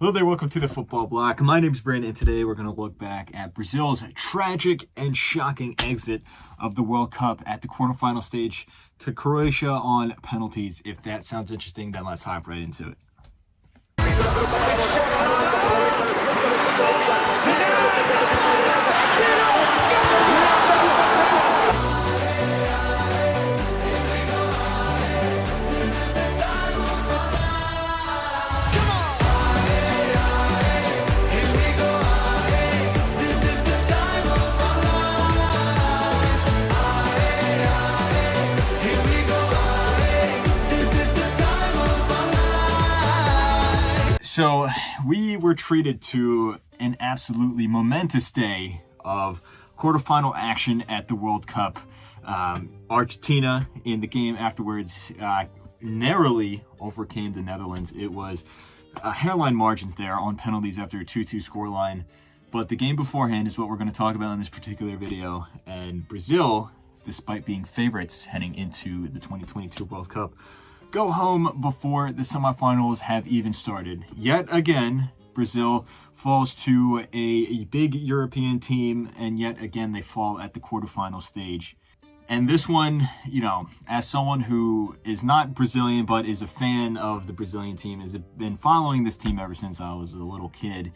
Hello there, welcome to the Football Bloc. My name's Brandon, and today we're going to look back at Brazil's tragic and shocking exit of the World Cup at the quarterfinal stage to Croatia on penalties. If that sounds interesting, then let's hop right into it. So we were treated to an absolutely momentous day of quarterfinal action at the World Cup. Argentina, in the game afterwards, narrowly overcame the Netherlands. It was hairline margins there on penalties after a 2-2 scoreline. But the game beforehand is what we're going to talk about in this particular video. And Brazil, despite being favorites heading into the 2022 World Cup, go home before the semifinals have even started. Yet again, Brazil falls to a big European team, and yet again they fall at the quarterfinal stage. And this one, you know, as someone who is not Brazilian but is a fan of the Brazilian team, has been following this team ever since I was a little kid.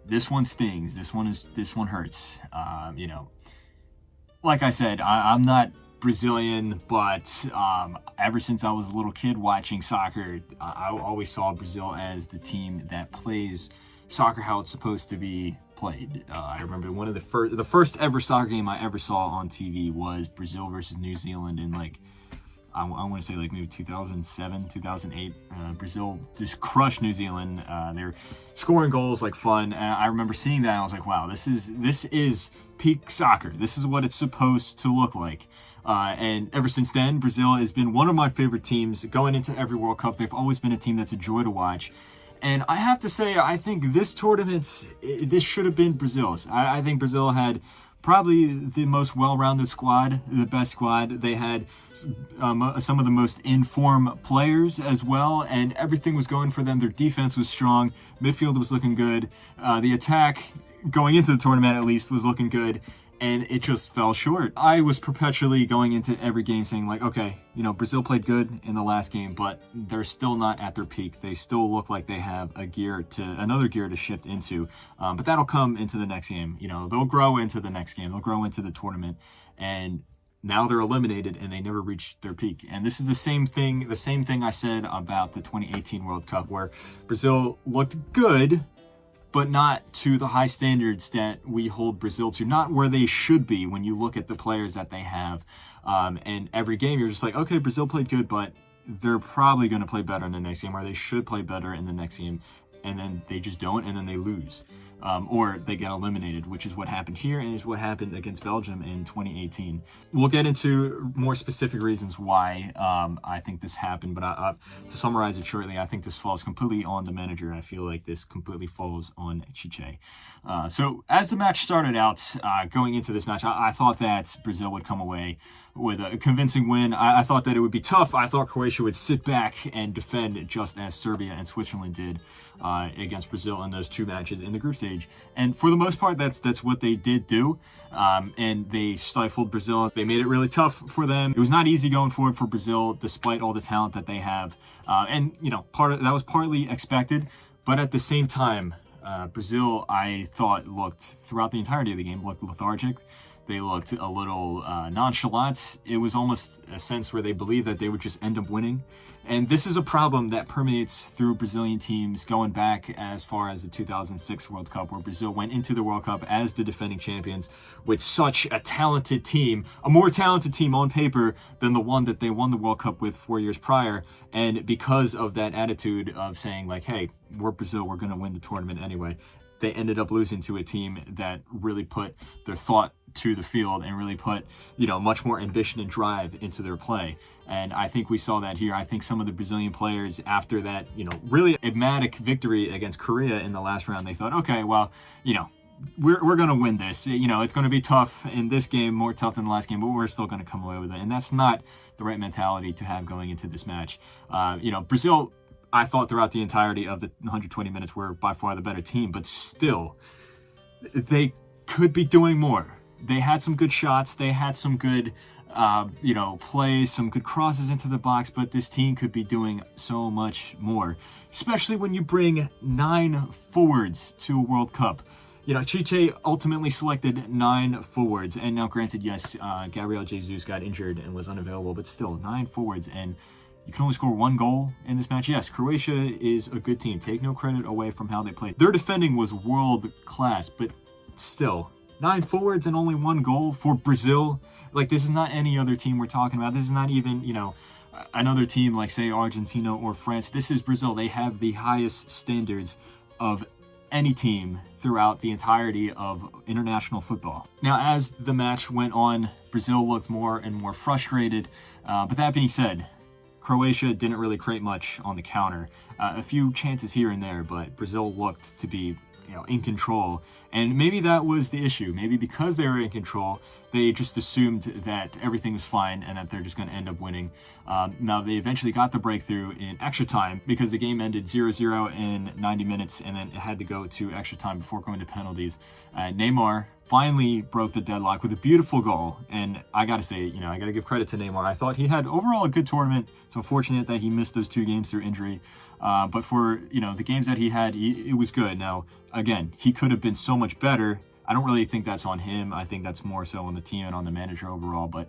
This one stings. This one hurts. You know, like I said, I'm not Brazilian, but ever since I was a little kid watching soccer, I always saw Brazil as the team that plays soccer how it's supposed to be played. I remember one of the first ever soccer game I ever saw on TV was Brazil versus New Zealand in I want to say maybe 2007, 2008. Brazil just crushed New Zealand. They're scoring goals like fun. And I remember seeing that and I was like, wow, this is peak soccer. This is what it's supposed to look like. And ever since then, Brazil has been one of my favorite teams going into every World Cup. They've always been a team that's a joy to watch. And I have to say, I think this tournament, this should have been Brazil's. I think Brazil had probably the most well-rounded squad, the best squad. They had some of the most in-form players as well, and everything was going for them. Their defense was strong. Midfield was looking good. The attack, going into the tournament at least, was looking good. And it just fell short. I was perpetually going into every game saying okay, you know, Brazil played good in the last game, but they're still not at their peak. They still look like they have another gear to shift into. But that'll come into the next game. You know, they'll grow into the next game. They'll grow into the tournament. And now they're eliminated and they never reached their peak. And this is the same thing I said about the 2018 World Cup, where Brazil looked good, but not to the high standards that we hold Brazil to, not where they should be when you look at the players that they have. And every game you're just like, okay, Brazil played good, but they're probably going to play better in the next game, or they should play better in the next game. And then they just don't, and then they lose. Or they get eliminated, which is what happened here and is what happened against Belgium in 2018. We'll get into more specific reasons why I think this happened, but to summarize it shortly, I think this falls completely on the manager. I feel like this completely falls on Chiche. So as the match started out, going into this match, I thought that Brazil would come away with a convincing win. I thought that it would be tough. I thought Croatia would sit back and defend just as Serbia and Switzerland did against Brazil in those two matches in the group stage. And for the most part, that's what they did do. And they stifled Brazil. They made it really tough for them. It was not easy going forward for Brazil, despite all the talent that they have. And, you know, that was partly expected. But at the same time, Brazil, I thought, looked throughout the entirety of the game, looked lethargic. They looked a little nonchalant. It was almost a sense where they believed that they would just end up winning. And this is a problem that permeates through Brazilian teams going back as far as the 2006 World Cup, where Brazil went into the World Cup as the defending champions with such a talented team, a more talented team on paper than the one that they won the World Cup with 4 years prior. And because of that attitude of saying hey, we're Brazil, we're going to win the tournament anyway, they ended up losing to a team that really put their thought to the field and really put, you know, much more ambition and drive into their play. And I think we saw that here. I think some of the Brazilian players, after that, you know, really enigmatic victory against Korea in the last round, they thought, okay, well, you know, we're going to win this. You know, it's going to be tough in this game, more tough than the last game, but we're still going to come away with it. And that's not the right mentality to have going into this match. You know, Brazil, I thought throughout the entirety of the 120 minutes were by far the better team, but still, they could be doing more. They had some good shots. They had some good, plays, some good crosses into the box, but this team could be doing so much more, especially when you bring 9 forwards to a World Cup. Chiche ultimately selected 9 forwards, and now granted, yes, Gabriel Jesus got injured and was unavailable, but still 9 forwards, and you can only score 1 goal in this match. Yes, Croatia is a good team. Take no credit away from how they played. Their defending was world class, but still, 9 forwards and only 1 goal for Brazil. Like, this is not any other team we're talking about. This is not even, another team like, say, Argentina or France. This is Brazil. They have the highest standards of any team throughout the entirety of international football. Now, as the match went on, Brazil looked more and more frustrated. But that being said, Croatia didn't really create much on the counter. A few chances here and there, but Brazil looked to be in control. And maybe that was the issue. Maybe because they were in control, they just assumed that everything was fine and that they're just going to end up winning. Now, they eventually got the breakthrough in extra time because the game ended 0-0 in 90 minutes, and then it had to go to extra time before going to penalties. Neymar finally broke the deadlock with a beautiful goal. And I got to say, I got to give credit to Neymar. I thought he had overall a good tournament. It's unfortunate that he missed those 2 games through injury. But for, the games that he had, it was good. Now, again, he could have been so much better. I don't really think that's on him. I think that's more so on the team and on the manager overall. But,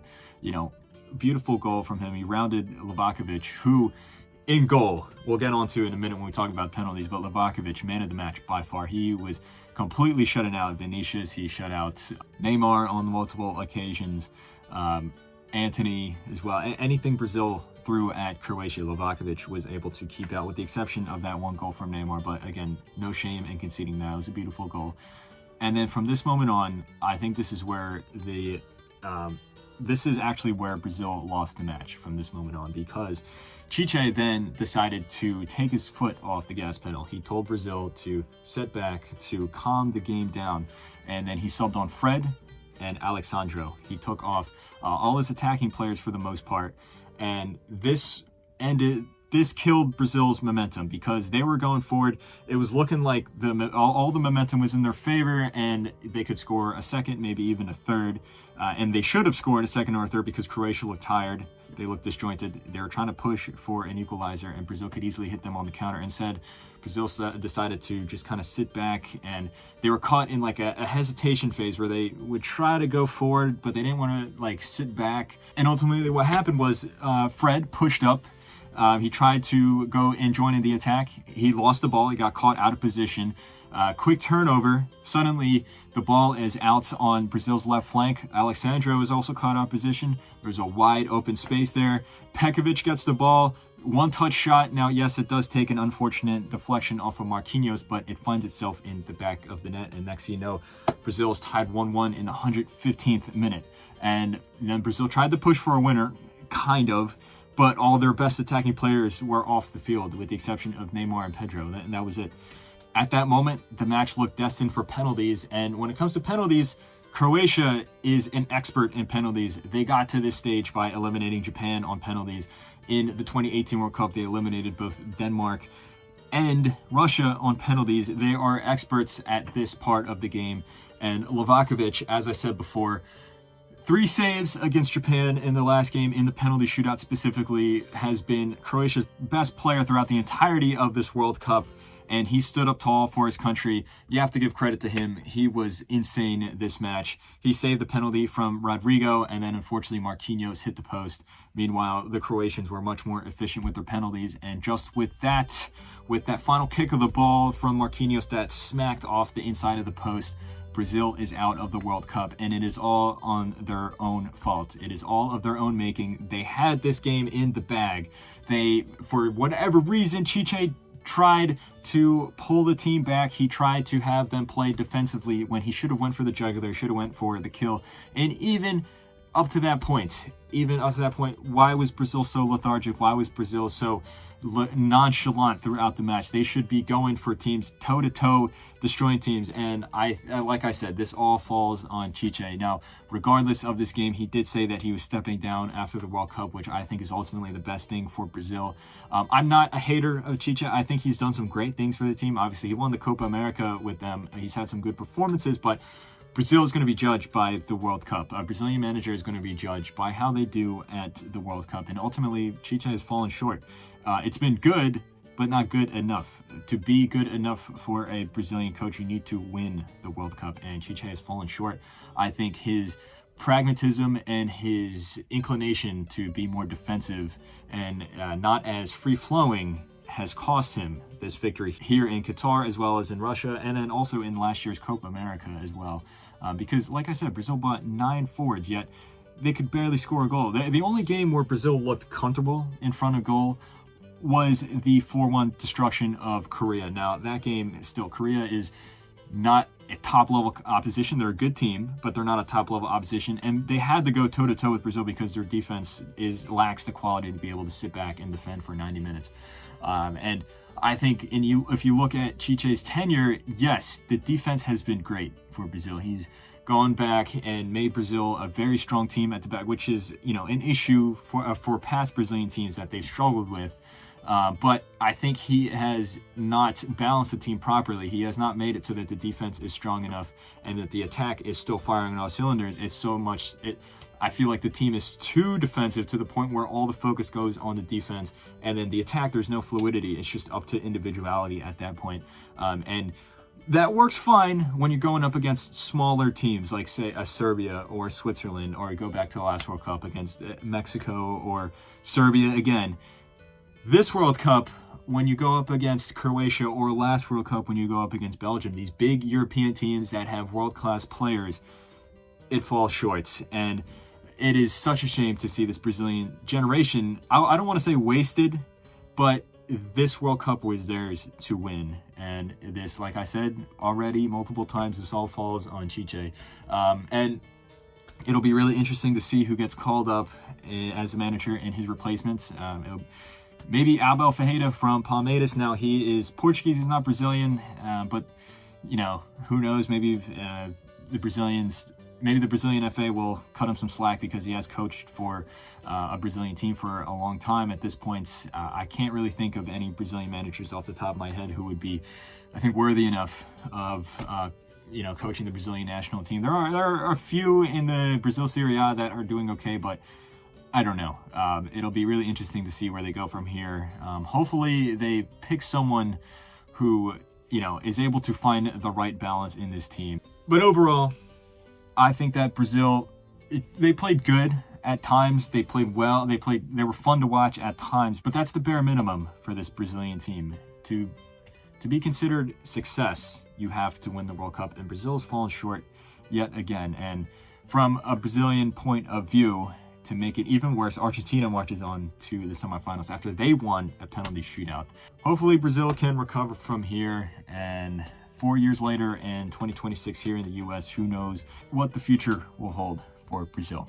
beautiful goal from him. He rounded Livakovic, who in goal, we'll get on to in a minute when we talk about penalties, but Livakovic, man of the match by far. He was completely shutting out Vinicius. He shut out Neymar on multiple occasions. Anthony as well. Anything Brazil threw at Croatia, Livakovic was able to keep out, with the exception of that 1 goal from Neymar. But again, no shame in conceding that. It was a beautiful goal. And then from this moment on, I think this is where this is actually where Brazil lost the match from this moment on, because Chiche then decided to take his foot off the gas pedal. He told Brazil to sit back, to calm the game down, and then he subbed on Fred and Alexandro. He took off all his attacking players for the most part, and this killed Brazil's momentum because they were going forward. It was looking like all the momentum was in their favor, and they could score a second, maybe even a third. And they should have scored a second or a third because Croatia looked tired. They looked disjointed. They were trying to push for an equalizer, and Brazil could easily hit them on the counter. Instead, Brazil decided to just kind of sit back, and they were caught in like a hesitation phase where they would try to go forward, but they didn't want to like sit back. And ultimately what happened was Fred pushed up. He tried to go and join in the attack. He lost the ball. He got caught out of position. Quick turnover. Suddenly, the ball is out on Brazil's left flank. Alexandro is also caught out of position. There's a wide open space there. Pekovic gets the ball. 1-touch shot. Now, yes, it does take an unfortunate deflection off of Marquinhos, but it finds itself in the back of the net. And next thing you know, Brazil's tied 1-1 in the 115th minute. And then Brazil tried to push for a winner, kind of, but all their best attacking players were off the field, with the exception of Neymar and Pedro, and that was it. At that moment, the match looked destined for penalties, and when it comes to penalties, Croatia is an expert in penalties. They got to this stage by eliminating Japan on penalties. In the 2018 World Cup, they eliminated both Denmark and Russia on penalties. They are experts at this part of the game, and Livakovic, as I said before, 3 saves against Japan in the last game in the penalty shootout specifically, has been Croatia's best player throughout the entirety of this World Cup, and he stood up tall for his country. You have to give credit to him. He was insane this match. He saved the penalty from Rodrigo, and then unfortunately Marquinhos hit the post. Meanwhile, the Croatians were much more efficient with their penalties, and just with that final kick of the ball from Marquinhos that smacked off the inside of the post, Brazil is out of the World Cup, and it is all on their own fault. It is all of their own making. They had this game in the bag. They, for whatever reason, Chiche tried to pull the team back. He tried to have them play defensively when he should have went for the jugular, should have went for the kill. And even up to that point, why was Brazil so lethargic? Why was Brazil so nonchalant throughout the match. They should be going for teams toe-to-toe, destroying teams. And like I said, this all falls on Chiche. Now, regardless of this game, he did say that he was stepping down after the World Cup, which I think is ultimately the best thing for Brazil. I'm not a hater of Chiche. I think he's done some great things for the team. Obviously, he won the Copa America with them. He's had some good performances, but Brazil is going to be judged by the World Cup. A Brazilian manager is going to be judged by how they do at the World Cup. And ultimately, Chiche has fallen short. It's been good, but not good enough. To be good enough for a Brazilian coach, you need to win the World Cup. And Chiche has fallen short. I think his pragmatism and his inclination to be more defensive and not as free-flowing has cost him this victory here in Qatar as well as in Russia, and then also in last year's Copa America as well. Because, like I said, Brazil brought 9 forwards, yet they could barely score a goal. The only game where Brazil looked comfortable in front of goal was the 4-1 destruction of Korea. Now, that game, still, Korea is not a top-level opposition. They're a good team, but they're not a top-level opposition, and they had to go toe-to-toe with Brazil because their defense lacks the quality to be able to sit back and defend for 90 minutes. And I think if you look at Chiche's tenure, yes, the defense has been great for Brazil. He's gone back and made Brazil a very strong team at the back, which is, an issue for past Brazilian teams that they've struggled with. But I think he has not balanced the team properly. He has not made it so that the defense is strong enough and that the attack is still firing on all cylinders. I feel like the team is too defensive to the point where all the focus goes on the defense, and then the attack, there's no fluidity. It's just up to individuality at that point. And that works fine when you're going up against smaller teams like, say, a Serbia or Switzerland, or go back to the last World Cup against Mexico or Serbia again. This World Cup, when you go up against Croatia, or last World Cup when you go up against Belgium, these big European teams that have world-class players, it falls short. And it is such a shame to see this Brazilian generation, I don't want to say wasted, but this World Cup was theirs to win. And this, like I said already multiple times, this all falls on Chiche. And it'll be really interesting to see who gets called up as a manager and his replacements. Maybe Abel Ferreira from Palmeiras. Now, he is Portuguese, he's not Brazilian, but, who knows, maybe the Brazilian FA will cut him some slack because he has coached for a Brazilian team for a long time. At this point, I can't really think of any Brazilian managers off the top of my head who would be, I think, worthy enough of, coaching the Brazilian national team. There are a few in the Brazil Serie A that are doing okay, but I don't know. It'll be really interesting to see where they go from here. Hopefully they pick someone who, is able to find the right balance in this team. But overall, I think that Brazil, they played good at times. They played well. They were fun to watch at times. But that's the bare minimum for this Brazilian team. To be considered success, you have to win the World Cup. And Brazil's fallen short yet again. And from a Brazilian point of view, to make it even worse, Argentina marches on to the semifinals after they won a penalty shootout. Hopefully Brazil can recover from here, and 4 years later in 2026 here in the US, who knows what the future will hold for Brazil.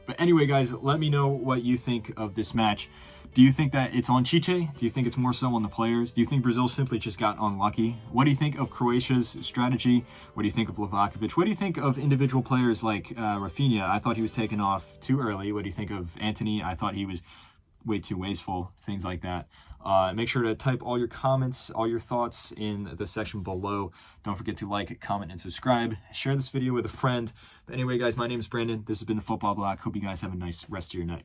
But anyway, guys, let me know what you think of this match. Do you think that it's on Chiche? Do you think it's more so on the players? Do you think Brazil simply just got unlucky? What do you think of Croatia's strategy? What do you think of Livakovic? What do you think of individual players like Rafinha? I thought he was taken off too early. What do you think of Antony? I thought he was way too wasteful, things like that. Make sure to type all your comments, all your thoughts in the section below. Don't forget to like, comment, and subscribe. Share this video with a friend. But anyway, guys, my name is Brandon. This has been the Football Bloc. Hope you guys have a nice rest of your night.